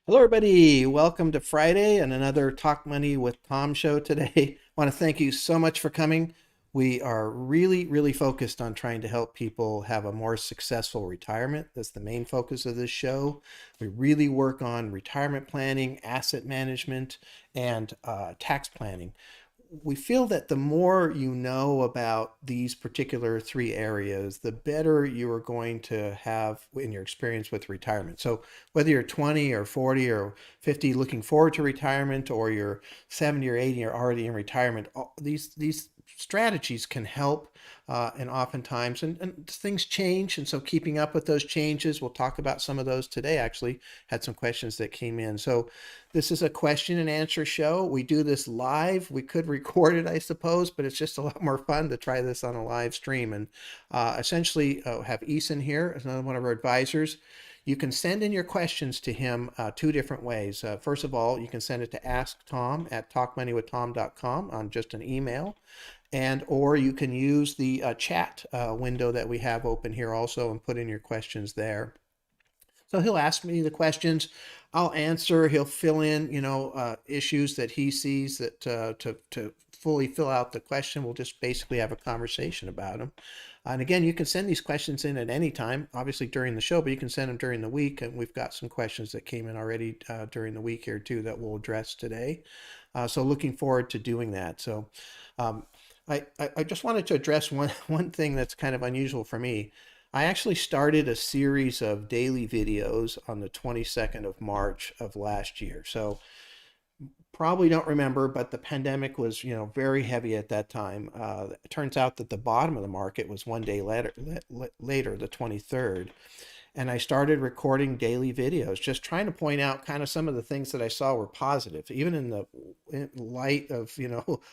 Hello, everybody. Welcome to Friday and another Talk Money with Tom show today. I want to thank you so much for coming. We are really focused on trying to help people have a more successful retirement. That's the main focus of this show. We really work on retirement planning, asset management, and tax planning. We feel that the more you know about these particular three areas, the better you are going to have in your experience with retirement. So whether you're 20 or 40 or 50 looking forward to retirement, or you're 70 or 80 or already in retirement, these strategies can help, and oftentimes, and things change. And so keeping up with those changes, we'll talk about some of those today. Actually had some questions that came in. So this is a question and answer show. We do this live. We could record it, I suppose, but it's just a lot more fun to try this on a live stream. And essentially, have Eason here as another one of our advisors. You can send in your questions to him two different ways. First of all, you can send it to asktom at talkmoneywithtom.com on just an email. And or you can use the chat window that we have open here also and put in your questions there. So he'll ask me the questions, I'll answer. He'll fill in, issues that he sees that to fully fill out the question. We'll just basically have a conversation about them. And again, you can send these questions in at any time, obviously during the show, but you can send them during the week. And we've got some questions that came in already during the week here too that we'll address today. So looking forward to doing that. So um, I just wanted to address one thing that's kind of unusual for me. I actually started a series of daily videos on the 22nd of March of last year. So probably don't remember, but the pandemic was, very heavy at that time. It turns out that the bottom of the market was one day later, the 23rd. And I started recording daily videos, just trying to point out kind of some of the things that I saw were positive, even in light of,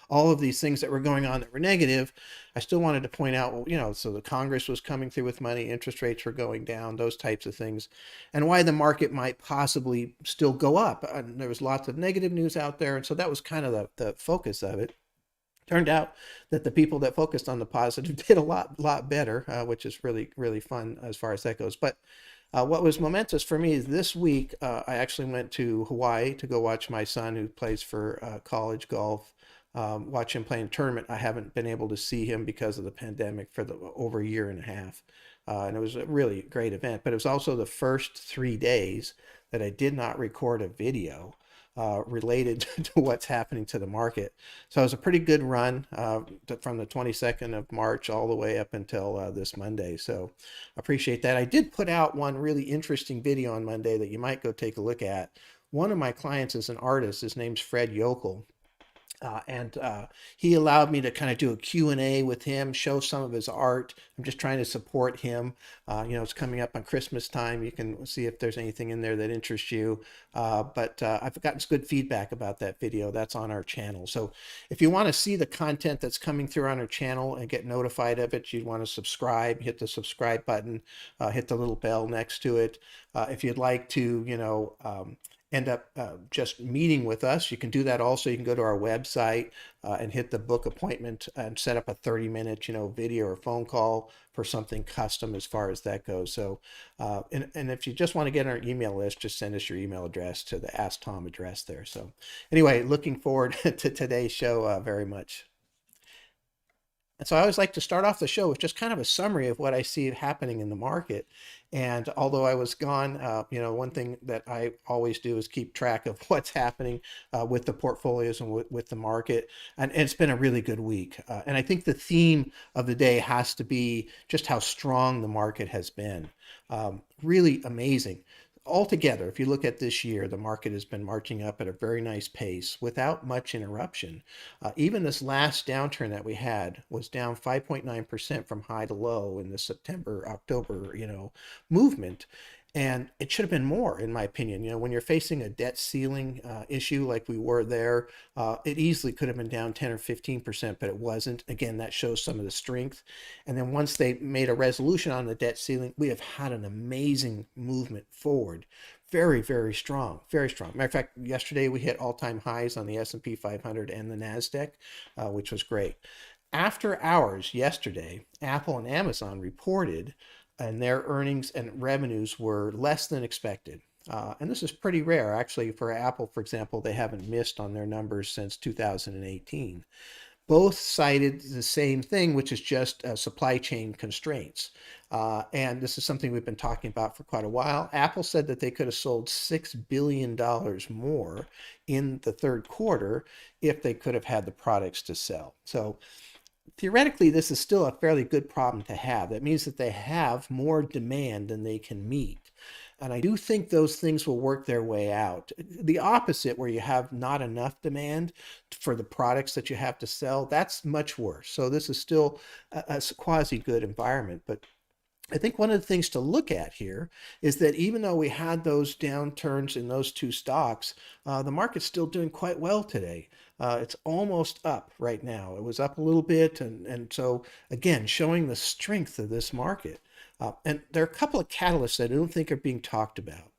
all of these things that were going on that were negative. I still wanted to point out, well, so the Congress was coming through with money, interest rates were going down, those types of things, and why the market might possibly still go up. And there was lots of negative news out there. And so that was kind of the focus of it. Turned out that the people that focused on the positive did a lot better, which is really fun as far as that goes. But what was momentous for me is this week I actually went to Hawaii to go watch my son, who plays for college golf. Watch him play in a tournament. I haven't been able to see him because of the pandemic for over a year and a half. And it was a really great event. But it was also the first 3 days that I did not record a video related to what's happening to the market. So it was a pretty good run from the 22nd of March all the way up until this Monday. So appreciate that. I did put out one really interesting video on Monday that you might go take a look at. One of my clients is an artist. His name's Fred Yokel. And he allowed me to kind of do a Q&A with him, show some of his art. I'm just trying to support him. It's coming up on Christmas time. You can see if there's anything in there that interests you. But I've gotten some good feedback about that video. That's on our channel. So if you want to see the content that's coming through on our channel and get notified of it, you'd want to subscribe, hit the subscribe button, hit the little bell next to it. If you'd like to, end up just meeting with us, you can do that also. You can go to our website and hit the book appointment and set up a 30-minute, video or phone call for something custom as far as that goes. So, and if you just want to get on our email list, just send us your email address to the Ask Tom address there. So anyway, looking forward to today's show very much. And so I always like to start off the show with just kind of a summary of what I see happening in the market. And although I was gone, one thing that I always do is keep track of what's happening with the portfolios and with the market. And it's been a really good week. And I think the theme of the day has to be just how strong the market has been. Really amazing. Altogether, if you look at this year, the market has been marching up at a very nice pace without much interruption. Even this last downturn that we had was down 5.9% from high to low in the September, October, movement. And it should have been more, in my opinion. When you're facing a debt ceiling issue like we were there, it easily could have been down 10 or 15%, but it wasn't. Again, that shows some of the strength. And then once they made a resolution on the debt ceiling, we have had an amazing movement forward. Very strong, very strong. Matter of fact, yesterday we hit all-time highs on the S&P 500 and the NASDAQ, which was great. After hours yesterday, Apple and Amazon reported, and their earnings and revenues were less than expected. And this is pretty rare. Actually, for Apple, for example, they haven't missed on their numbers since 2018. Both cited the same thing, which is just supply chain constraints. And this is something we've been talking about for quite a while. Apple said that they could have sold $6 billion more in the third quarter if they could have had the products to sell. So theoretically, this is still a fairly good problem to have. That means that they have more demand than they can meet. And I do think those things will work their way out. The opposite, where you have not enough demand for the products that you have to sell, that's much worse. So this is still a quasi good environment. But I think one of the things to look at here is that even though we had those downturns in those two stocks, the market's still doing quite well today. It's almost up right now. It was up a little bit. And so, again, showing the strength of this market. And there are a couple of catalysts that I don't think are being talked about.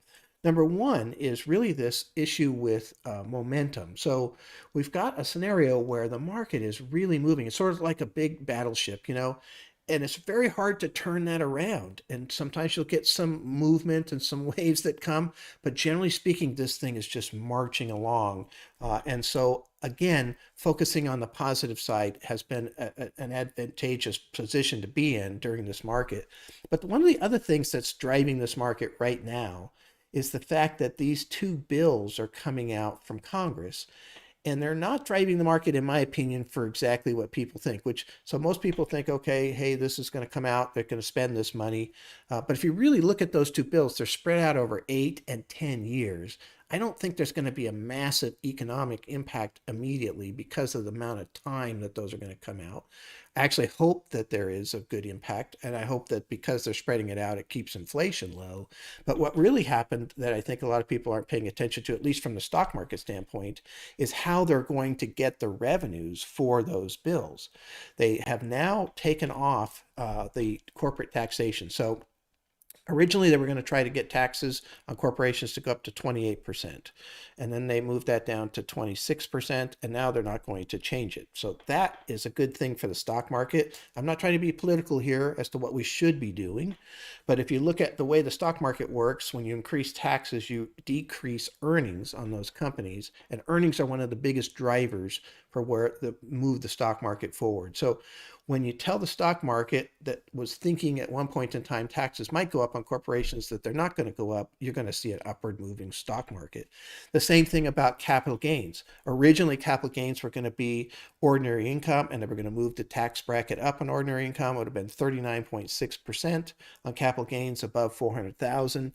Number one is really this issue with momentum. So we've got a scenario where the market is really moving. It's sort of like a big battleship, and it's very hard to turn that around. And sometimes you'll get some movement and some waves that come, but generally speaking, this thing is just marching along. And so again, focusing on the positive side has been an advantageous position to be in during this market. But one of the other things that's driving this market right now is the fact that these two bills are coming out from Congress, and they're not driving the market, in my opinion, for exactly what people think. So most people think, okay, hey, this is going to come out, they're going to spend this money. But if you really look at those two bills, they're spread out over 8 and 10 years. I don't think there's going to be a massive economic impact immediately because of the amount of time that those are going to come out. I actually hope that there is a good impact, and I hope that because they're spreading it out, it keeps inflation low. But what really happened that I think a lot of people aren't paying attention to, at least from the stock market standpoint, is how they're going to get the revenues for those bills. They have now taken off the corporate taxation. So originally, they were going to try to get taxes on corporations to go up to 28%. And then they moved that down to 26%. And now they're not going to change it. So that is a good thing for the stock market. I'm not trying to be political here as to what we should be doing. But if you look at the way the stock market works, when you increase taxes, you decrease earnings on those companies. And earnings are one of the biggest drivers for where move the stock market forward. So when you tell the stock market that was thinking at one point in time taxes might go up on corporations that they're not going to go up, you're going to see an upward moving stock market. The same thing about capital gains. Originally, capital gains were going to be ordinary income, and they were going to move the tax bracket up on ordinary income. It would have been 39.6% on capital gains above 400,000.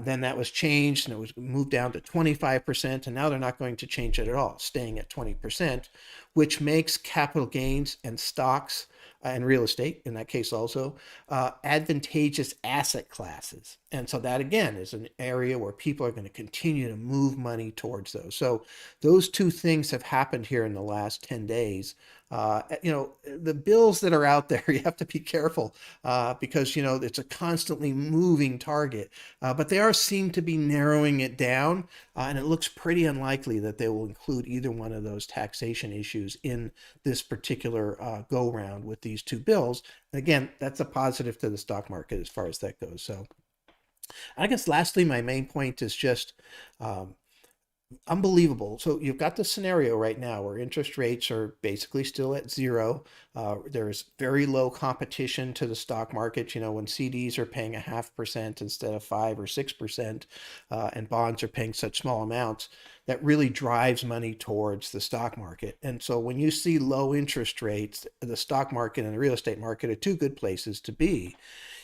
Then that was changed, and it was moved down to 25%, and now they're not going to change it at all, staying at 20%, which makes capital gains and stocks and real estate, in that case also, advantageous asset classes. And so that, again, is an area where people are going to continue to move money towards those. So those two things have happened here in the last 10 days. The bills that are out there, you have to be careful because, it's a constantly moving target. But they seem to be narrowing it down. And it looks pretty unlikely that they will include either one of those taxation issues in this particular go round with these two bills. And again, that's a positive to the stock market as far as that goes. So I guess lastly, my main point is just unbelievable. So you've got the scenario right now where interest rates are basically still at zero. There's very low competition to the stock market. When CDs are paying 0.5% instead of 5 or 6%, and bonds are paying such small amounts, that really drives money towards the stock market. And so when you see low interest rates, the stock market and the real estate market are two good places to be.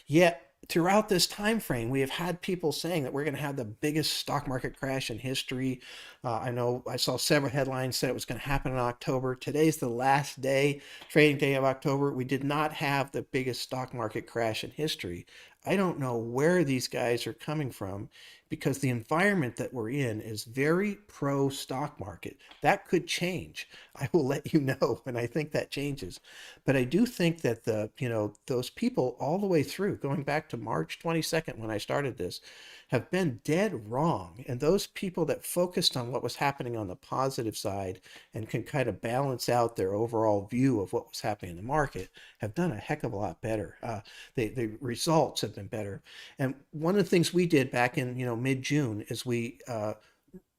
Yet throughout this time frame, we have had people saying that we're going to have the biggest stock market crash in history. I know I saw several headlines said it was going to happen in October. Today's the last trading day of October. We did not have the biggest stock market crash in history. I don't know where these guys are coming from, because the environment that we're in is very pro stock market. That could change. I will let you know when I think that changes. But I do think that those people all the way through, going back to March 22nd when I started this, have been dead wrong. And those people that focused on what was happening on the positive side and can kind of balance out their overall view of what was happening in the market have done a heck of a lot better. The results have been better. And one of the things we did back in mid-June is we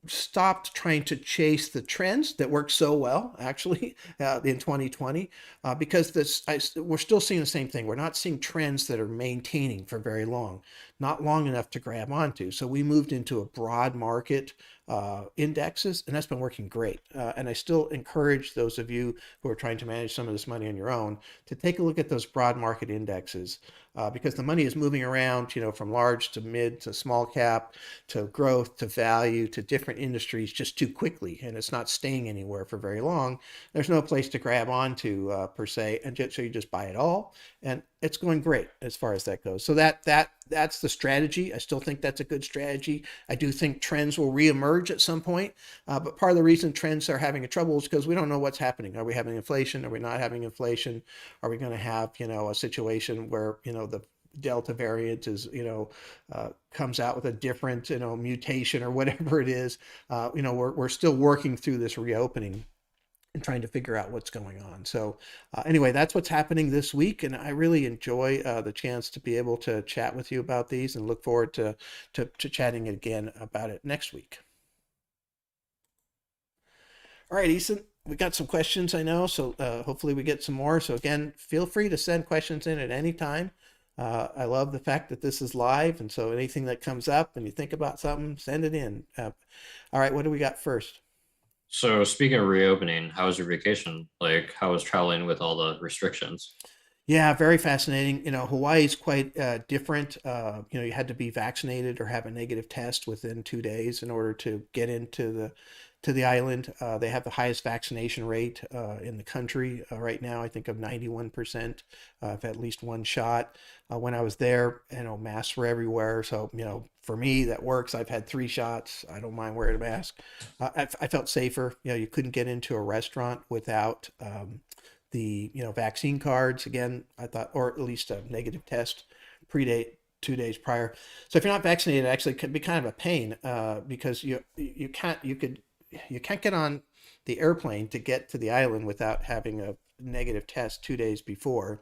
stopped trying to chase the trends that worked so well actually in 2020 because we're still seeing the same thing. We're not seeing trends that are maintaining for very long, not long enough to grab onto. So we moved into a broad market indexes, and that's been working great. And I still encourage those of you who are trying to manage some of this money on your own to take a look at those broad market indexes because the money is moving around, from large to mid to small cap to growth to value to different industries just too quickly, and it's not staying anywhere for very long. There's no place to grab onto per se, and so you just buy it all, and it's going great as far as that goes. So that's the strategy. I still think that's a good strategy. I do think trends will reemerge at some point, but part of the reason trends are having a trouble is because we don't know what's happening. Are we having inflation? Are we not having inflation? Are we going to have a situation where the Delta variant is comes out with a different mutation or whatever it is. We're still working through this reopening and trying to figure out what's going on. So anyway, that's what's happening this week, and I really enjoy the chance to be able to chat with you about these, and look forward to chatting again about it next week. All right, Ethan, we got some questions, I know, so hopefully we get some more. So again, feel free to send questions in at any time. I love the fact that this is live, and so anything that comes up and you think about something, send it in. All right, what do we got first? So speaking of reopening, how was your vacation? Like, how was traveling with all the restrictions? Yeah, very fascinating. Hawaii is quite different. You had to be vaccinated or have a negative test within 2 days in order to get into the island. They have the highest vaccination rate in the country right now. I think of 91% of at least one shot. When I was there, masks were everywhere. So for me, that works. I've had 3 shots. I don't mind wearing a mask. I felt safer. You couldn't get into a restaurant without the vaccine cards again. I thought, or at least a negative test predate 2 days prior. So if you're not vaccinated, it actually could be kind of a pain because you can't get on the airplane to get to the island without having a negative test 2 days before.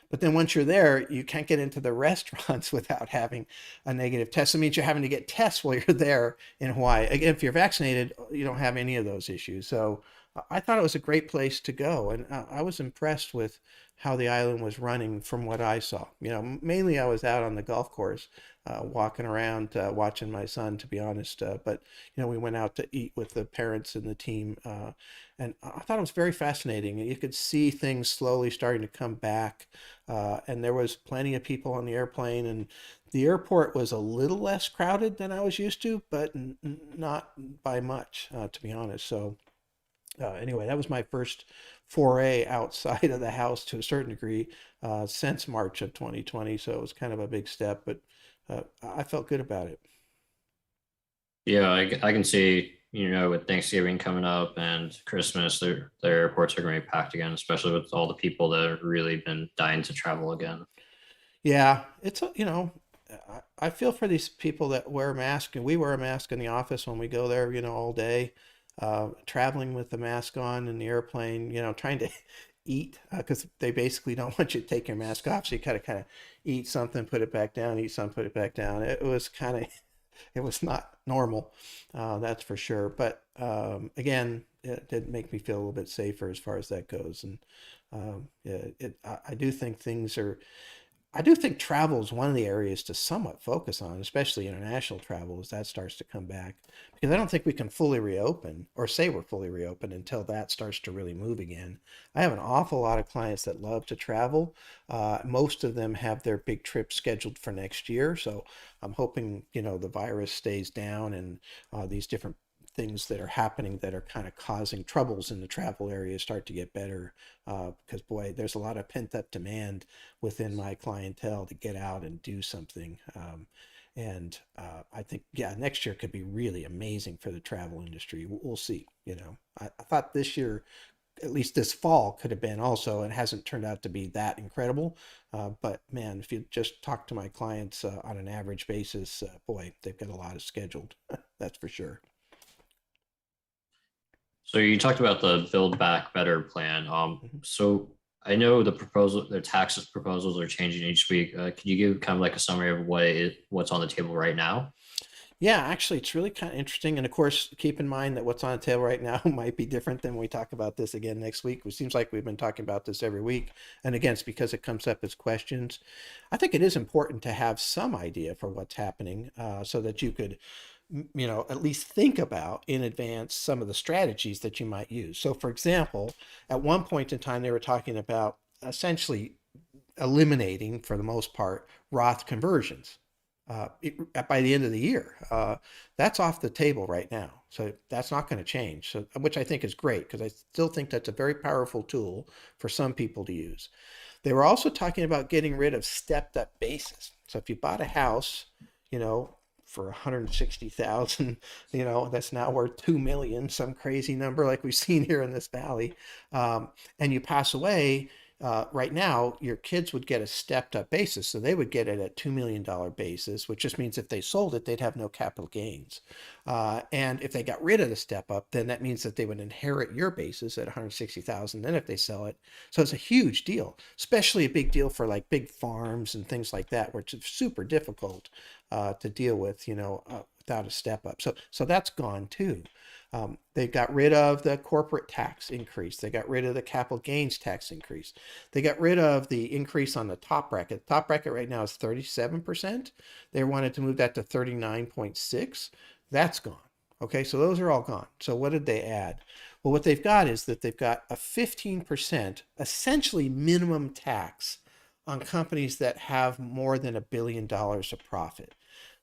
But then once you're there, you can't get into the restaurants without having a negative test. It means you're having to get tests while you're there in Hawaii. Again, if you're vaccinated, you don't have any of those issues. So I thought it was a great place to go. And I was impressed with how the island was running from what I saw. Mainly I was out on the golf course, walking around, watching my son, to be honest. But, we went out to eat with the parents and the team. And I thought it was very fascinating. You could see things slowly starting to come back. And there was plenty of people on the airplane, and the airport was a little less crowded than I was used to, but not by much, to be honest. So anyway, that was my first foray outside of the house to a certain degree since March of 2020. So it was kind of a big step, but I felt good about it. Yeah, I can see, with Thanksgiving coming up and Christmas, their airports are going to be packed again, especially with all the people that have really been dying to travel again. Yeah, I feel for these people that wear a mask, and we wear a mask in the office when we go there, all day, traveling with the mask on in the airplane, trying to eat because they basically don't want you to take your mask off. So you kind of eat something, put it back down, eat something, put it back down. It was kind of, it was not normal, that's for sure. But again, it did make me feel a little bit safer as far as that goes. And I do think I do think travel is one of the areas to somewhat focus on, especially international travel, as that starts to come back. Because I don't think we can fully reopen or say we're fully reopened until that starts to really move again. I have an awful lot of clients that love to travel. Most of them have their big trips scheduled for next year. So I'm hoping, the virus stays down and these different things that are happening that are kind of causing troubles in the travel area start to get better because boy, there's a lot of pent up demand within my clientele to get out and do something. And I think, yeah, next year could be really amazing for the travel industry. We'll see. I thought this year at least this fall could have been also. It hasn't turned out to be that incredible. But man, if you just talk to my clients on an average basis, boy, they've got a lot of scheduled. That's for sure. So you talked about the Build Back Better plan. Mhm. So I know the tax proposals are changing each week. Could you give kind of like a summary of what's on the table right now? Yeah, actually, it's really kind of interesting. And of course, keep in mind that what's on the table right now might be different than when we talk about this again next week. It seems like we've been talking about this every week. And again, it's because it comes up as questions. I think it is important to have some idea for what's happening so that you could, at least think about in advance some of the strategies that you might use. So, for example, at one point in time, they were talking about essentially eliminating, for the most part, Roth conversions by the end of the year. That's off the table right now. So that's not going to change. So, which I think is great because I still think that's a very powerful tool for some people to use. They were also talking about getting rid of stepped up basis. So if you bought a house, for 160,000, that's now worth 2 million, some crazy number like we've seen here in this valley, and you pass away, right now, your kids would get a stepped up basis. So they would get it at $2 million basis, which just means if they sold it, they'd have no capital gains. And if they got rid of the step up, then that means that they would inherit your basis at 160,000. Then if they sell it, so it's a huge deal, especially a big deal for like big farms and things like that, which is super difficult to deal with, without a step up. So that's gone too. They got rid of the corporate tax increase. They got rid of the capital gains tax increase. They got rid of the increase on the top bracket. The top bracket right now is 37%. They wanted to move that to 39.6. That's gone. Okay, so those are all gone. So what did they add? Well, what they've got is that they've got a 15% essentially minimum tax on companies that have more than $1 billion of profit.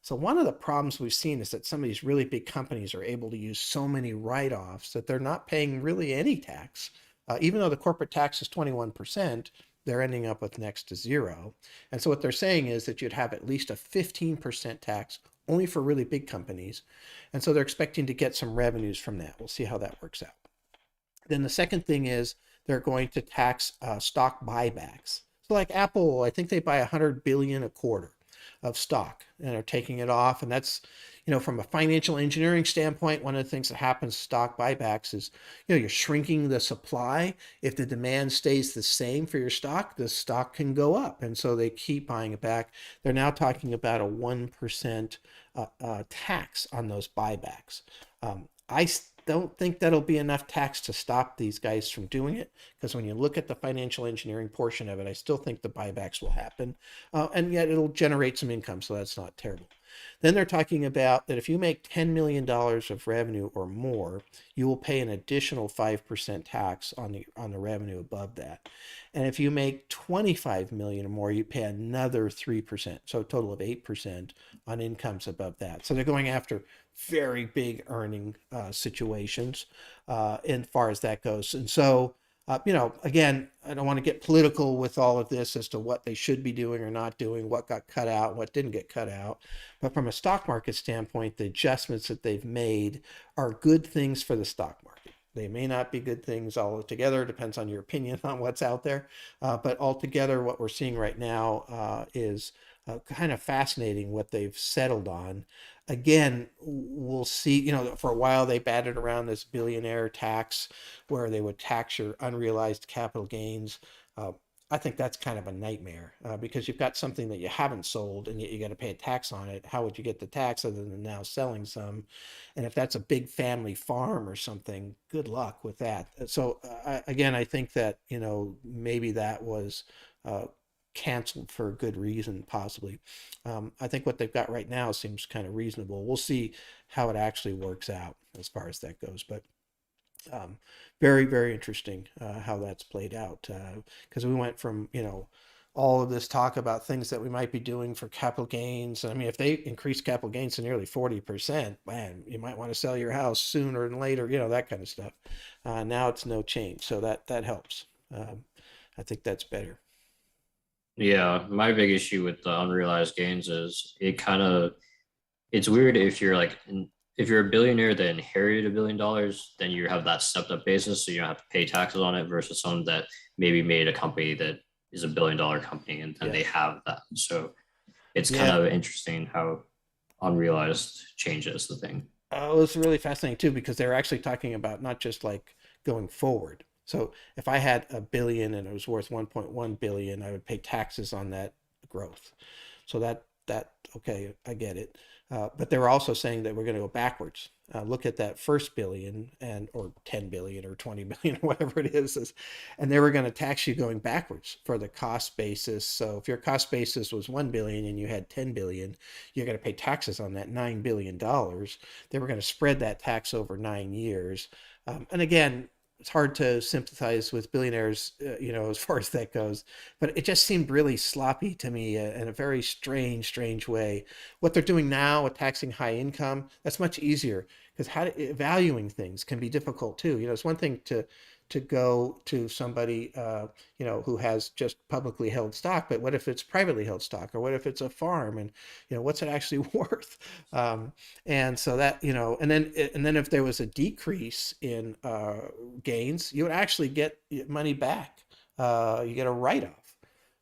So one of the problems we've seen is that some of these really big companies are able to use so many write-offs that they're not paying really any tax. Even though the corporate tax is 21%, they're ending up with next to zero. And so what they're saying is that you'd have at least a 15% tax only for really big companies. And so they're expecting to get some revenues from that. We'll see how that works out. Then the second thing is they're going to tax stock buybacks. So like Apple, I think they buy 100 billion a quarter of stock and are taking it off. And that's, from a financial engineering standpoint, one of the things that happens to stock buybacks is, you're shrinking the supply. If the demand stays the same for your stock, the stock can go up. And so they keep buying it back. They're now talking about a 1% tax on those buybacks. I don't think that'll be enough tax to stop these guys from doing it, because when you look at the financial engineering portion of it, I still think the buybacks will happen, and yet it'll generate some income, so that's not terrible. Then they're talking about that if you make $10 million of revenue or more, you will pay an additional 5% tax on the revenue above that. And if you make 25 million or more, you pay another 3%. So a total of 8% on incomes above that. So they're going after very big earning situations as far as that goes. And so, again, I don't want to get political with all of this as to what they should be doing or not doing, what got cut out, what didn't get cut out. But from a stock market standpoint, the adjustments that they've made are good things for the stock market. They may not be good things altogether, depends on your opinion on what's out there. But altogether, what we're seeing right now is kind of fascinating what they've settled on. Again, we'll see, for a while they batted around this billionaire tax where they would tax your unrealized capital gains. Uh, I think that's kind of a nightmare because you've got something that you haven't sold and yet you got to pay a tax on it. How would you get the tax other than now selling some? And if that's a big family farm or something, good luck with that. So again, I think that, maybe that was uh, canceled for a good reason, possibly. I think what they've got right now seems kind of reasonable. We'll see how it actually works out as far as that goes. But um, very, very interesting how that's played out because we went from, all of this talk about things that we might be doing for capital gains. I mean, if they increase capital gains to nearly 40%, man, you might want to sell your house sooner than later, that kind of stuff. Now it's no change. So that helps. I think that's better. Yeah, my big issue with the unrealized gains is it's weird if you're like if you're a billionaire that inherited $1 billion, then you have that stepped up basis, so you don't have to pay taxes on it versus someone that maybe made a company that is $1 billion company and then Yeah. they have that. So it's kind Yeah. of interesting how unrealized change is the thing. It was really fascinating too because they were actually talking about not just like going forward. So if I had a billion and it was worth 1.1 billion, I would pay taxes on that growth. So that okay, I get it. But they were also saying that we're going to go backwards. Look at that first billion and or 10 billion or 20 billion or whatever it is, and they were going to tax you going backwards for the cost basis. So if your cost basis was 1 billion and you had 10 billion, you're going to pay taxes on that $9 billion. They were going to spread that tax over 9 years. And again, it's hard to sympathize with billionaires, as far as that goes. But it just seemed really sloppy to me in a very strange way. What they're doing now with taxing high income, that's much easier because valuing things can be difficult too. It's one thing to go to somebody, who has just publicly held stock, but what if it's privately held stock, or what if it's a farm, and what's it actually worth? And so that, and then if there was a decrease in gains, you would actually get money back. You get a write-off.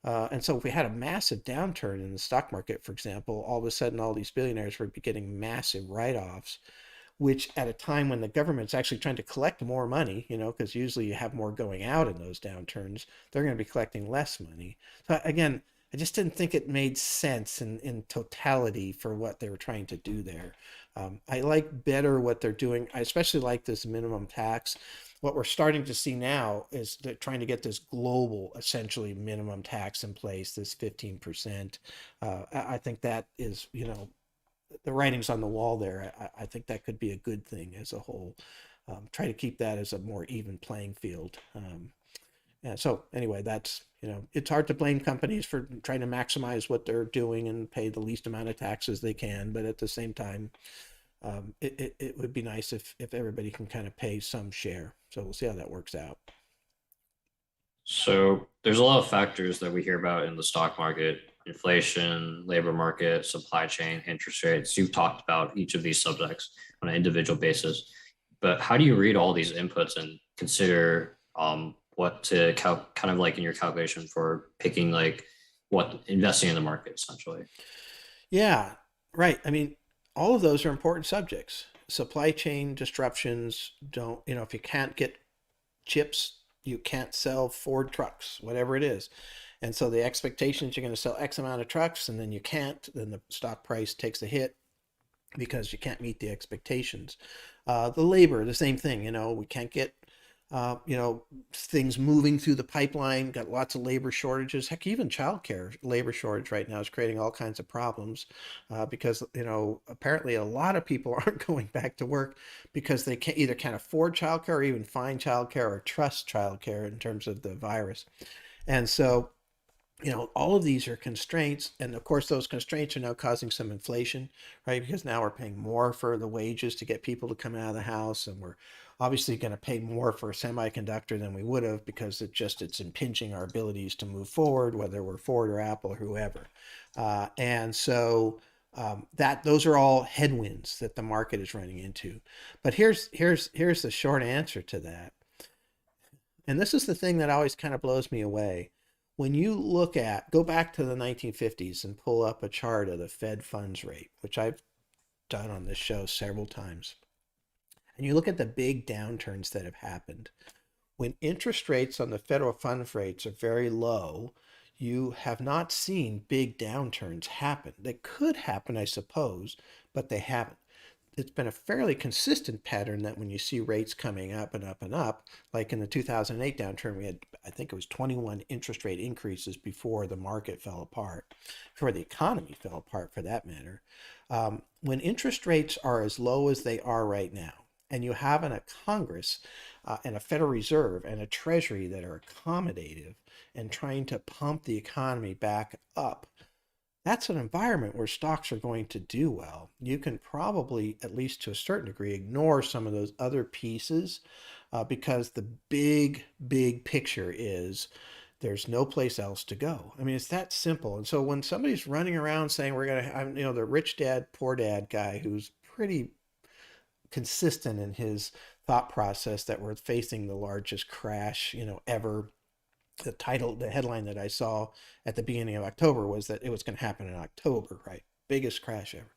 And so if we had a massive downturn in the stock market, for example, all of a sudden all these billionaires would be getting massive write-offs, which at a time when the government's actually trying to collect more money, because usually you have more going out in those downturns, they're going to be collecting less money. So again, I just didn't think it made sense in totality for what they were trying to do there. I like better what they're doing. I especially like this minimum tax. What we're starting to see now is they're trying to get this global, essentially, minimum tax in place, this 15%. I think that is, the writing's on the wall there. I think that could be a good thing as a whole. Try to keep that as a more even playing field. Yeah, so anyway, that's, it's hard to blame companies for trying to maximize what they're doing and pay the least amount of taxes they can. But at the same time, it would be nice if everybody can kind of pay some share. So we'll see how that works out. So there's a lot of factors that we hear about in the stock market: inflation, labor market, supply chain, interest rates. You've talked about each of these subjects on an individual basis. But how do you read all these inputs and consider what to kind of like in your calculation for picking like what investing in the market essentially? Yeah, right. I mean, all of those are important subjects. Supply chain disruptions don't, if you can't get chips, you can't sell Ford trucks, whatever it is. And so the expectation is you're going to sell X amount of trucks and then you can't, then the stock price takes a hit because you can't meet the expectations. The labor, the same thing, we can't get, things moving through the pipeline, got lots of labor shortages. Heck, even childcare labor shortage right now is creating all kinds of problems because, apparently a lot of people aren't going back to work because they can't afford childcare or even find childcare or trust childcare in terms of the virus. And so all of these are constraints. And of course, those constraints are now causing some inflation, right? Because now we're paying more for the wages to get people to come out of the house. And we're obviously going to pay more for a semiconductor than we would have because it's impinging our abilities to move forward, whether we're Ford or Apple or whoever. And so that those are all headwinds that the market is running into. But here's the short answer to that. And this is the thing that always kind of blows me away. When you go back to the 1950s and pull up a chart of the Fed funds rate, which I've done on this show several times, and you look at the big downturns that have happened, when interest rates on the federal funds rates are very low, you have not seen big downturns happen. They could happen, I suppose, but they haven't. It's been a fairly consistent pattern that when you see rates coming up and up and up, like in the 2008 downturn, we had, I think it was 21 interest rate increases before the market fell apart, before the economy fell apart for that matter. When interest rates are as low as they are right now, and you have a Congress and a Federal Reserve and a Treasury that are accommodative and trying to pump the economy back up, that's an environment where stocks are going to do well. You can probably, at least to a certain degree, ignore some of those other pieces because the big picture is there's no place else to go. I mean, it's that simple. And so when somebody's running around saying we're going to have, the rich dad, poor dad guy who's pretty consistent in his thought process that we're facing the largest crash, ever. The headline that I saw at the beginning of October was that it was going to happen in October, right? Biggest crash ever.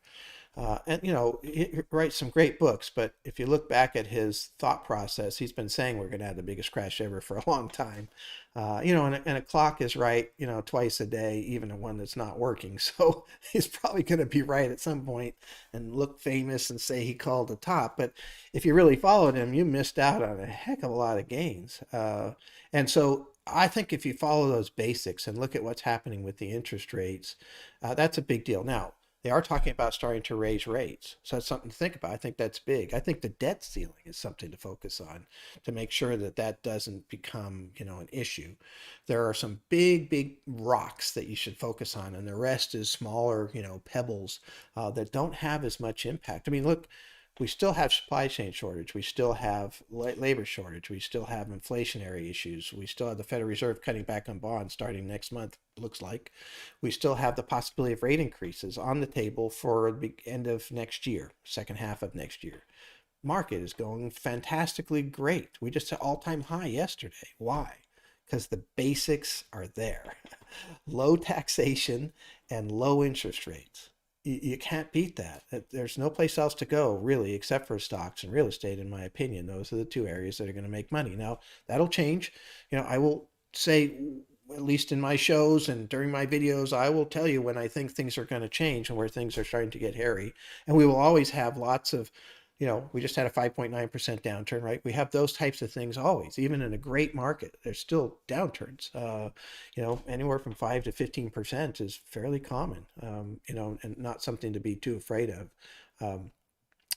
And he writes some great books, but if you look back at his thought process, he's been saying we're going to have the biggest crash ever for a long time. And a clock is right, twice a day, even a one that's not working. So he's probably going to be right at some point and look famous and say he called the top. But if you really followed him, you missed out on a heck of a lot of gains. And so I think if you follow those basics and look at what's happening with the interest rates, that's a big deal. Now, they are talking about starting to raise rates. So that's something to think about. I think that's big. I think the debt ceiling is something to focus on to make sure that that doesn't become, an issue. There are some big, big rocks that you should focus on, and the rest is smaller, pebbles that don't have as much impact. I mean, look, we still have supply chain shortage. We still have labor shortage. We still have inflationary issues. We still have the Federal Reserve cutting back on bonds starting next month, looks like. We still have the possibility of rate increases on the table for the end of next year, second half of next year. Market is going fantastically great. We just hit all-time high yesterday. Why? Because the basics are there. Low taxation and low interest rates. You can't beat that. There's no place else to go really, except for stocks and real estate, in my opinion. Those are the two areas that are going to make money. Now, that'll change. I will say, at least in my shows and during my videos, I will tell you when I think things are going to change and where things are starting to get hairy. And we will always have lots of, we just had a 5.9% downturn, right? We have those types of things always, even in a great market. There's still downturns. Anywhere from 5 to 15% is fairly common, and not something to be too afraid of.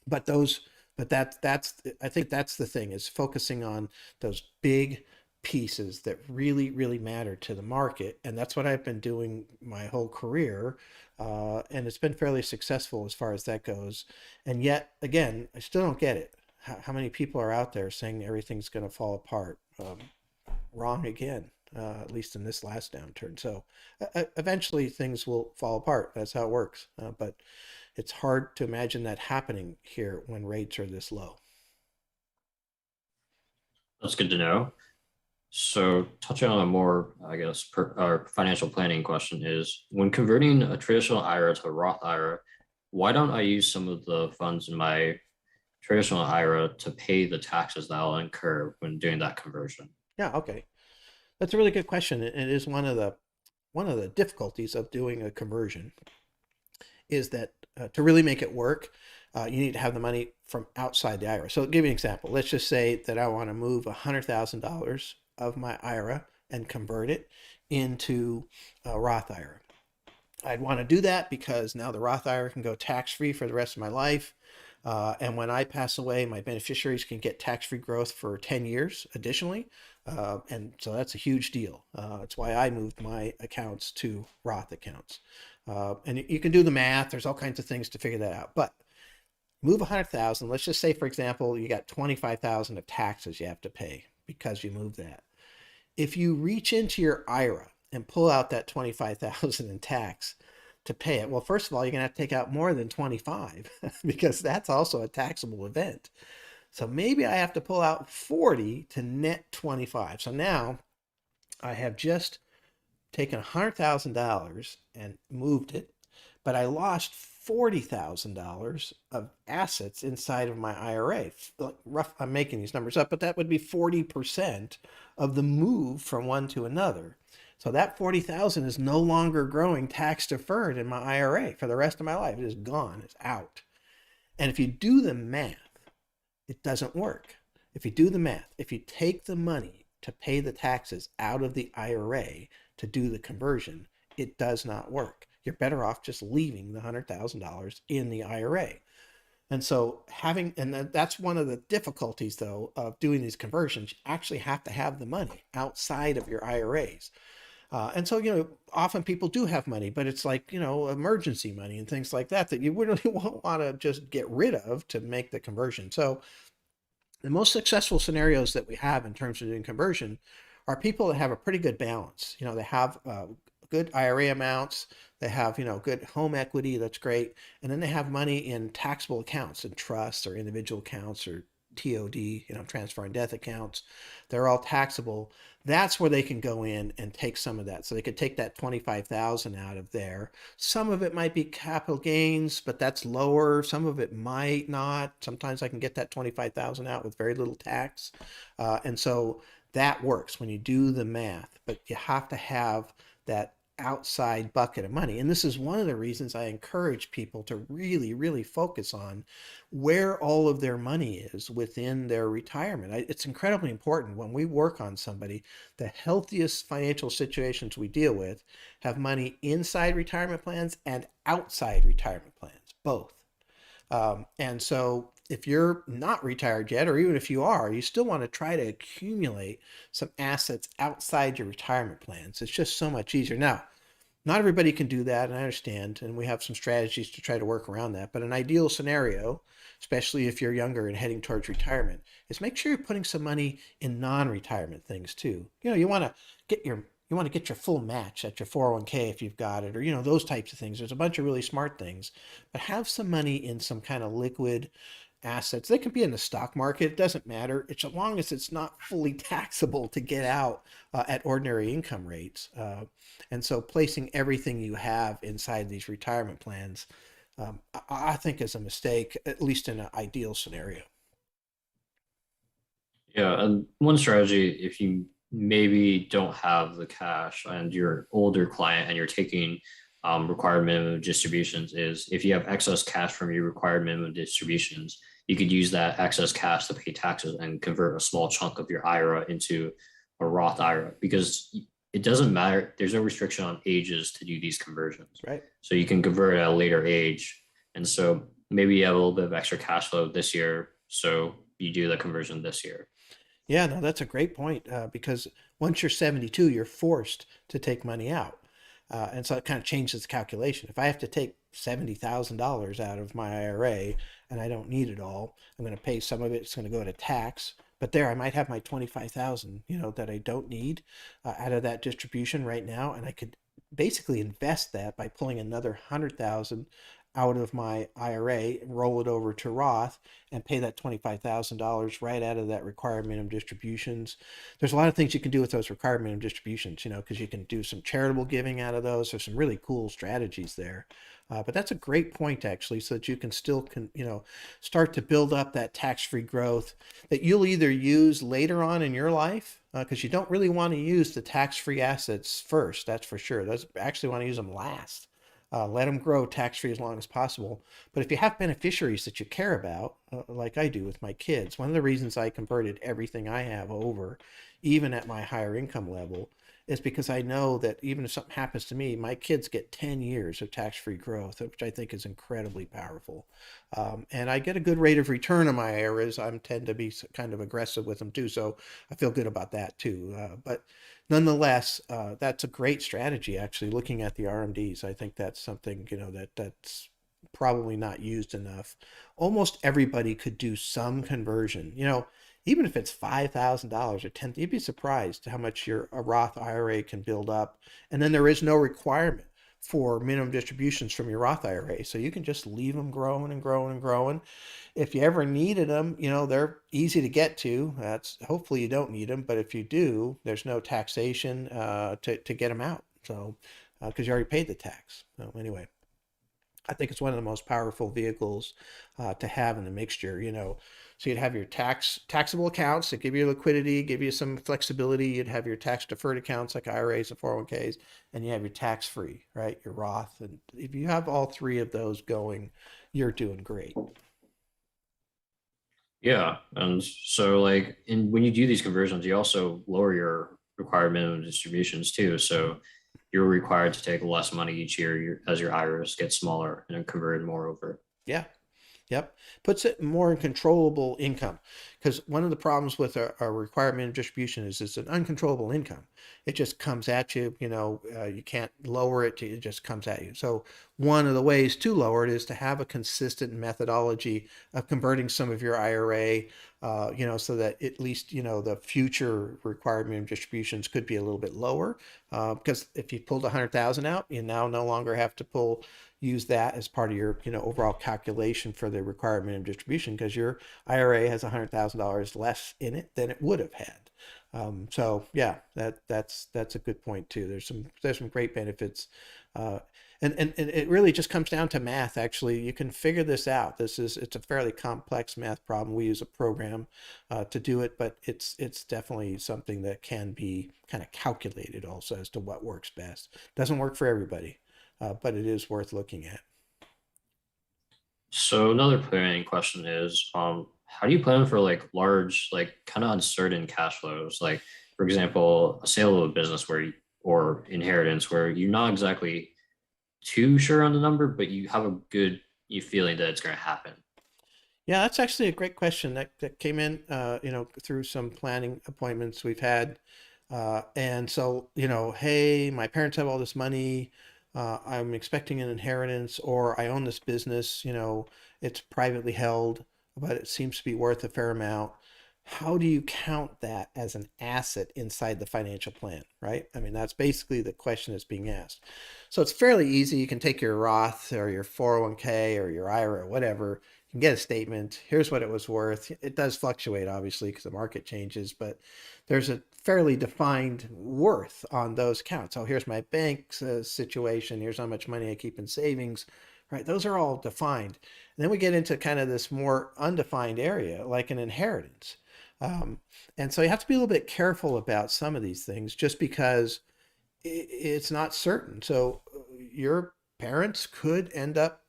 But I think that's the thing, is focusing on those big pieces that really, really matter to the market. And that's what I've been doing my whole career. And it's been fairly successful as far as that goes. And yet, again, I still don't get it. How many people are out there saying everything's going to fall apart? Wrong again, at least in this last downturn. So eventually things will fall apart. That's how it works. But it's hard to imagine that happening here when rates are this low. That's good to know. So, touching on a more, I guess, financial planning question is, when converting a traditional IRA to a Roth IRA, why don't I use some of the funds in my traditional IRA to pay the taxes that I'll incur when doing that conversion? Yeah, okay. That's a really good question. It is one of the difficulties of doing a conversion is that to really make it work, you need to have the money from outside the IRA. So I'll give you an example. Let's just say that I want to move $100,000 of my IRA and convert it into a Roth IRA. I'd want to do that because now the Roth IRA can go tax-free for the rest of my life. And when I pass away, my beneficiaries can get tax-free growth for 10 years additionally. And so that's a huge deal. That's why I moved my accounts to Roth accounts. And you can do the math. There's all kinds of things to figure that out. But move 100,000. Let's just say, for example, you got 25,000 of taxes you have to pay because you moved that. If you reach into your IRA and pull out that 25,000 in tax to pay it, well, first of all, you're gonna have to take out more than 25 because that's also a taxable event. So maybe I have to pull out 40 to net 25. So now I have just taken $100,000 and moved it, but I lost $40,000 of assets inside of my IRA. I'm making these numbers up, but that would be 40% of the move from one to another. So that 40,000 is no longer growing tax deferred in my IRA for the rest of my life. It is gone. It's out. And if you do the math, it doesn't work. If you do the math, if you take the money to pay the taxes out of the IRA to do the conversion, it does not work. You're better off just leaving the $100,000 in the IRA. And so that's one of the difficulties though of doing these conversions. You actually have to have the money outside of your IRAs. And so, often people do have money, but it's like, emergency money and things like that you really won't want to just get rid of to make the conversion. So the most successful scenarios that we have in terms of doing conversion are people that have a pretty good balance. They have good IRA amounts. They have, good home equity. That's great. And then they have money in taxable accounts and trusts or individual accounts or TOD, transfer and death accounts. They're all taxable. That's where they can go in and take some of that. So they could take that 25,000 out of there. Some of it might be capital gains, but that's lower. Some of it might not. Sometimes I can get that 25,000 out with very little tax. And so that works when you do the math, but you have to have that outside bucket of money. And this is one of the reasons I encourage people to really, really focus on where all of their money is within their retirement. It's incredibly important when we work on somebody, the healthiest financial situations we deal with have money inside retirement plans and outside retirement plans, both. And so if you're not retired yet, or even if you are, you still want to try to accumulate some assets outside your retirement plans. It's just so much easier. Now, not everybody can do that, and I understand, and we have some strategies to try to work around that. But an ideal scenario, especially if you're younger and heading towards retirement, is make sure you're putting some money in non-retirement things too. You want to get your full match at your 401k if you've got it, or those types of things. There's a bunch of really smart things, but have some money in some kind of liquid assets. They can be in the stock market. It doesn't matter. It's as long as it's not fully taxable to get out at ordinary income rates. And so placing everything you have inside these retirement plans, I think is a mistake, at least in an ideal scenario. Yeah, and one strategy, if you maybe don't have the cash and you're an older client and you're taking required minimum distributions, is if you have excess cash from your required minimum distributions, you could use that excess cash to pay taxes and convert a small chunk of your IRA into a Roth IRA, because it doesn't matter. There's no restriction on ages to do these conversions. Right. So you can convert at a later age. And so maybe you have a little bit of extra cash flow this year. So you do the conversion this year. Yeah, no, that's a great point, because once you're 72, you're forced to take money out. And so it kind of changes the calculation. If I have to take $70,000 out of my IRA and I don't need it all, I'm going to pay some of it. It's going to go to tax. But there, I might have my 25,000, that I don't need out of that distribution right now, and I could basically invest that by pulling another 100,000 out of my IRA, roll it over to Roth, and pay that $25,000 right out of that required minimum distributions. There's a lot of things you can do with those required minimum distributions, because you can do some charitable giving out of those. There's some really cool strategies there. But that's a great point, actually, so that you can still, start to build up that tax-free growth that you'll either use later on in your life, because you don't really want to use the tax-free assets first, that's for sure. Those actually want to use them last. Let them grow tax-free as long as possible. But if you have beneficiaries that you care about, like I do with my kids, one of the reasons I converted everything I have over, even at my higher income level, is because I know that even if something happens to me, my kids get 10 years of tax-free growth, which I think is incredibly powerful. And I get a good rate of return on my IRAs. I tend to be kind of aggressive with them too, so I feel good about that too. But nonetheless, that's a great strategy, actually, looking at the RMDs. I think that's something, that's probably not used enough. Almost everybody could do some conversion. Even if it's $5,000 or 10, you'd be surprised how much your a Roth IRA can build up. And then there is no requirement for minimum distributions from your Roth IRA. So you can just leave them growing and growing and growing. If you ever needed them, they're easy to get to. That's hopefully you don't need them, but if you do, there's no taxation to get them out. So because you already paid the tax. So anyway, I think it's one of the most powerful vehicles to have in the mixture. So you'd have your taxable accounts that give you liquidity, give you some flexibility. You'd have your tax deferred accounts like IRAs and 401ks, and you have your tax free, right? Your Roth. And if you have all three of those going, you're doing great. Yeah. And so like when you do these conversions, you also lower your required minimum distributions too. So you're required to take less money each year as your IRAs get smaller and converted more over. Yeah. Yep. Puts it more in controllable income. Because one of the problems with a required minimum distribution is it's an uncontrollable income. It just comes at you, you can't lower it, it just comes at you. So one of the ways to lower it is to have a consistent methodology of converting some of your IRA, so that at least, the future required minimum distributions could be a little bit lower. Because if you pulled 100,000 out, you now no longer have to use that as part of your overall calculation for the required minimum distribution because your IRA has $100,000 less in it than it would have had. So yeah, that's a good point too. There's some great benefits, uh, and it really just comes down to math. Actually, you can figure this out. It's a fairly complex math problem. We use a program to do it, but it's definitely something that can be kind of calculated also as to what works best. Doesn't work for everybody, but it is worth looking at. So another planning question is, how do you plan for like large, like kind of uncertain cash flows? Like, for example, a sale of a business or inheritance where you're not exactly too sure on the number, but you have a good you feeling that it's going to happen. Yeah, that's actually a great question that came in, through some planning appointments we've had. And so, hey, my parents have all this money. I'm expecting an inheritance, or I own this business, it's privately held, but it seems to be worth a fair amount. How do you count that as an asset inside the financial plan, right? I mean, that's basically the question that's being asked. So it's fairly easy. You can take your Roth or your 401k or your IRA or whatever, can get a statement. Here's what it was worth. It does fluctuate, obviously, because the market changes, but there's a fairly defined worth on those accounts. So here's my bank's situation. Here's how much money I keep in savings, right? Those are all defined. And then we get into kind of this more undefined area, like an inheritance. Um, and so you have to be a little bit careful about some of these things just because it's not certain. So your parents could end up,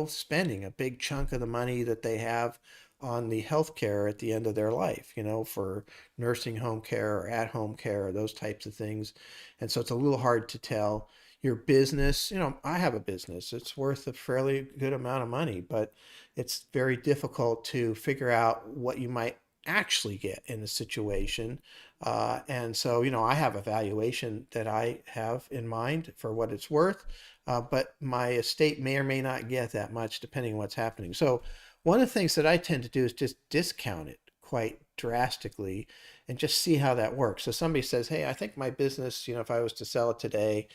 spending a big chunk of the money that they have on the health care at the end of their life, for nursing home care or at home care or those types of things. And so it's a little hard to tell. Your business, I have a business. It's worth a fairly good amount of money, but it's very difficult to figure out what you might actually get in a situation. And so, I have a valuation that I have in mind for what it's worth, but my estate may or may not get that much depending on what's happening. So, one of the things that I tend to do is just discount it quite drastically and just see how that works. So, somebody says, hey, I think my business, if I was to sell it today,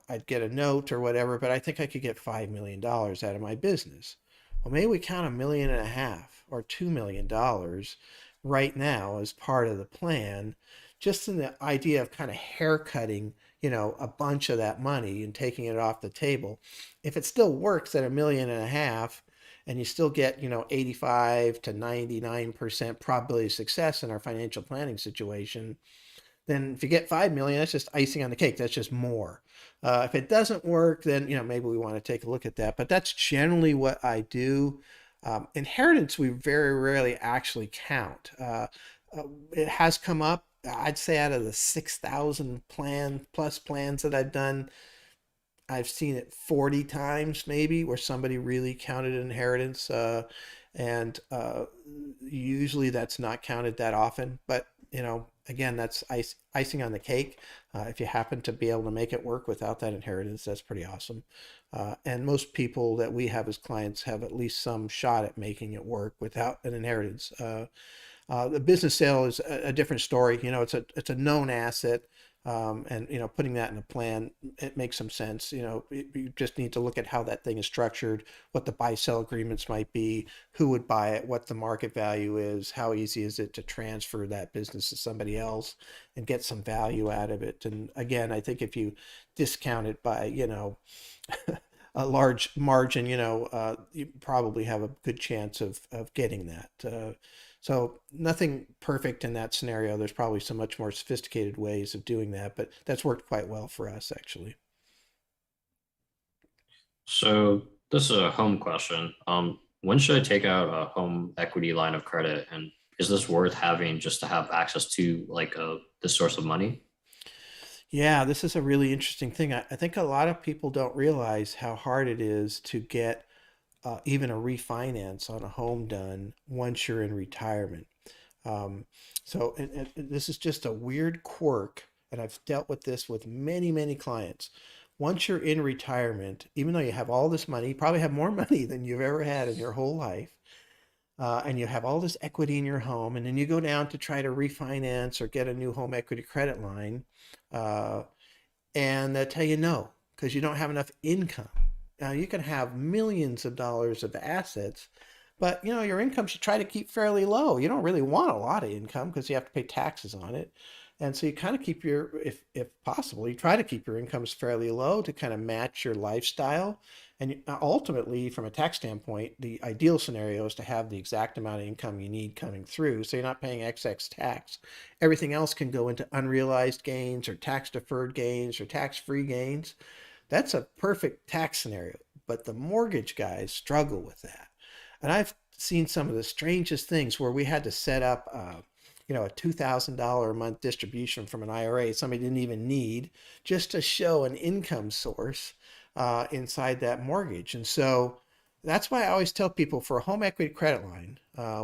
I'd get a note or whatever, but I think I could get $5 million out of my business. Well, maybe we count $1.5 million or $2 million right now as part of the plan, just in the idea of kind of haircutting, a bunch of that money and taking it off the table. If it still works at $1.5 million and you still get, 85 to 99% probability of success in our financial planning situation, then if you get 5 million, that's just icing on the cake. That's just more. If it doesn't work, then maybe we want to take a look at that. But that's generally what I do. Inheritance, we very rarely actually count. It has come up. I'd say out of the 6,000 plus plans that I've done, I've seen it 40 times maybe where somebody really counted inheritance. And usually that's not counted that often. But, again, that's icing on the cake. If you happen to be able to make it work without that inheritance, that's pretty awesome. And most people that we have as clients have at least some shot at making it work without an inheritance. The business sale is a different story. It's a known asset, and putting that in a plan, it makes some sense. You just need to look at how that thing is structured, what the buy-sell agreements might be, who would buy it, what the market value is, how easy is it to transfer that business to somebody else and get some value out of it. And again, I think if you discount it by a large margin, you probably have a good chance of getting that. So nothing perfect in that scenario. There's probably some much more sophisticated ways of doing that, but that's worked quite well for us actually. So this is a home question. When should I take out a home equity line of credit, and is this worth having just to have access to like this source of money? Yeah, this is a really interesting thing. I think a lot of people don't realize how hard it is to get even a refinance on a home done once you're in retirement. Um, and this is just a weird quirk, and I've dealt with this with many, many clients. Once you're in retirement, even though you have all this money, you probably have more money than you've ever had in your whole life, and you have all this equity in your home, and then you go down to try to refinance or get a new home equity credit line, uh, and they'll tell you no because you don't have enough income. Now you can have millions of dollars of assets, but your income should try to keep fairly low. You don't really want a lot of income because you have to pay taxes on it. And so you kind of keep if possible, you try to keep your incomes fairly low to kind of match your lifestyle. And ultimately, from a tax standpoint, the ideal scenario is to have the exact amount of income you need coming through. So you're not paying excess tax. Everything else can go into unrealized gains or tax deferred gains or tax free gains. That's a perfect tax scenario. But the mortgage guys struggle with that. And I've seen some of the strangest things where we had to set up, a $2,000 a month distribution from an IRA somebody didn't even need just to show an income source inside that mortgage. And so that's why I always tell people for a home equity credit line,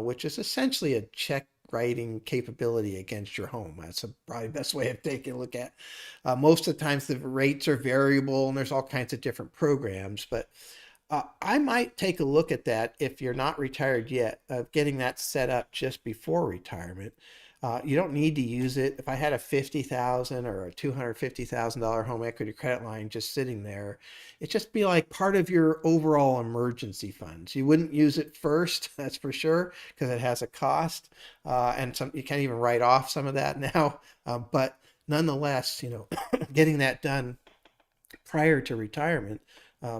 which is essentially a check writing capability against your home. That's probably the best way of taking a look at. Most of the times the rates are variable and there's all kinds of different programs, but I might take a look at that if you're not retired yet, of getting that set up just before retirement. You don't need to use it. If I had a $50,000 or a $250,000 home equity credit line just sitting there, it'd just be like part of your overall emergency funds. You wouldn't use it first, that's for sure, because it has a cost, and you can't even write off some of that now. But nonetheless, getting that done prior to retirement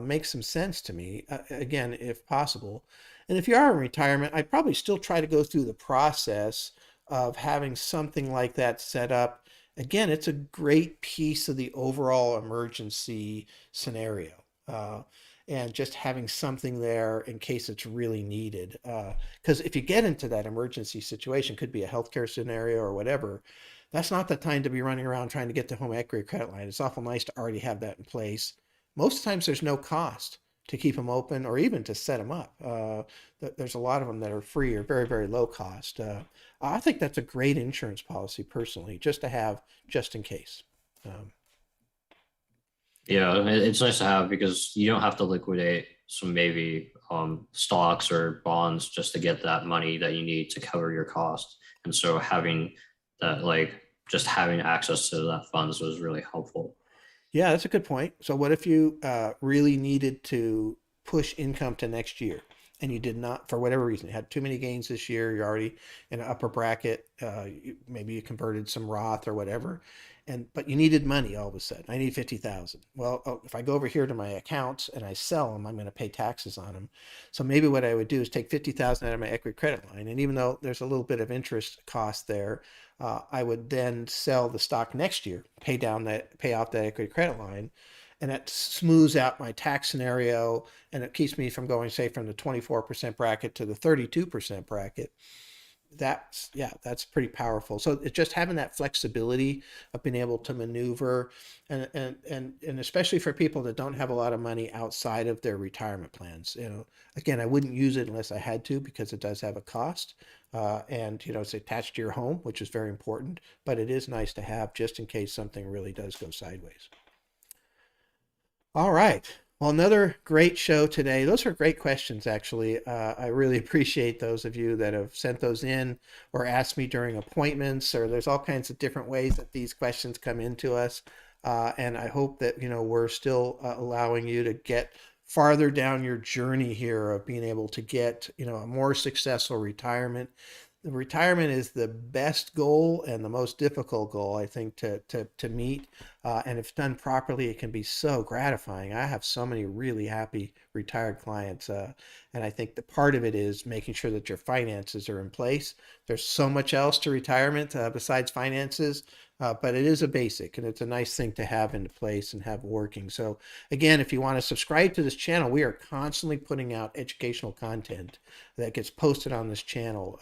makes some sense to me, again, if possible. And if you are in retirement, I'd probably still try to go through the process of having something like that set up. Again, it's a great piece of the overall emergency scenario. And just having something there in case it's really needed. Because if you get into that emergency situation, could be a healthcare scenario or whatever, that's not the time to be running around trying to get the home equity credit line. It's awful nice to already have that in place. Most times there's no cost to keep them open or even to set them up. There's a lot of them that are free or very, very low cost. I think that's a great insurance policy personally, just to have just in case. Yeah, it's nice to have because you don't have to liquidate some maybe stocks or bonds just to get that money that you need to cover your cost. And so having that, like just having access to that funds was really helpful. Yeah, that's a good point. So what if you really needed to push income to next year and you did not, for whatever reason, you had too many gains this year, you're already in an upper bracket, maybe you converted some Roth or whatever, but you needed money all of a sudden. I need 50,000. Well, if I go over here to my accounts and I sell them, I'm going to pay taxes on them. So maybe what I would do is take 50,000 out of my equity credit line. And even though there's a little bit of interest cost there, I would then sell the stock next year, pay out that equity credit line, and that smooths out my tax scenario, and it keeps me from going, say, from the 24% bracket to the 32% bracket. That's pretty powerful. So it's just having that flexibility of being able to maneuver, and especially for people that don't have a lot of money outside of their retirement plans. Again, I wouldn't use it unless I had to because it does have a cost, and it's attached to your home, which is very important. But it is nice to have just in case something really does go sideways. All right. Well, another great show today. Those are great questions, actually. I really appreciate those of you that have sent those in or asked me during appointments, or there's all kinds of different ways that these questions come into us. And I hope that, we're still allowing you to get farther down your journey here of being able to get, a more successful retirement. The retirement is the best goal and the most difficult goal, I think, to meet. And if done properly, it can be so gratifying. I have so many really happy retired clients. And I think the part of it is making sure that your finances are in place. There's so much else to retirement besides finances, but it is a basic, and it's a nice thing to have into place and have working. So again, if you want to subscribe to this channel, we are constantly putting out educational content that gets posted on this channel.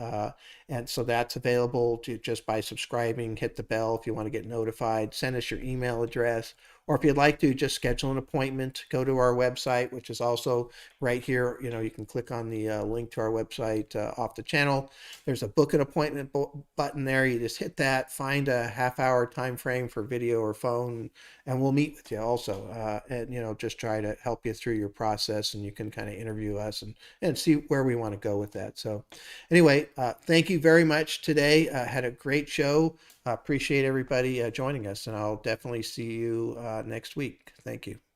And so that's available to just by subscribing, hit the bell if you want to get notified, send us your email address, or if you'd like to just schedule an appointment, go to our website, which is also right here. You can click on the link to our website off the channel. There's a book an appointment button there. You just hit that, find a half-hour time frame for video or phone, and we'll meet with you also, and just try to help you through your process, and you can kind of interview us and see where we want to go with that. So anyway, thank you very much today. Had a great show. Appreciate everybody joining us, and I'll definitely see you next week. Thank you.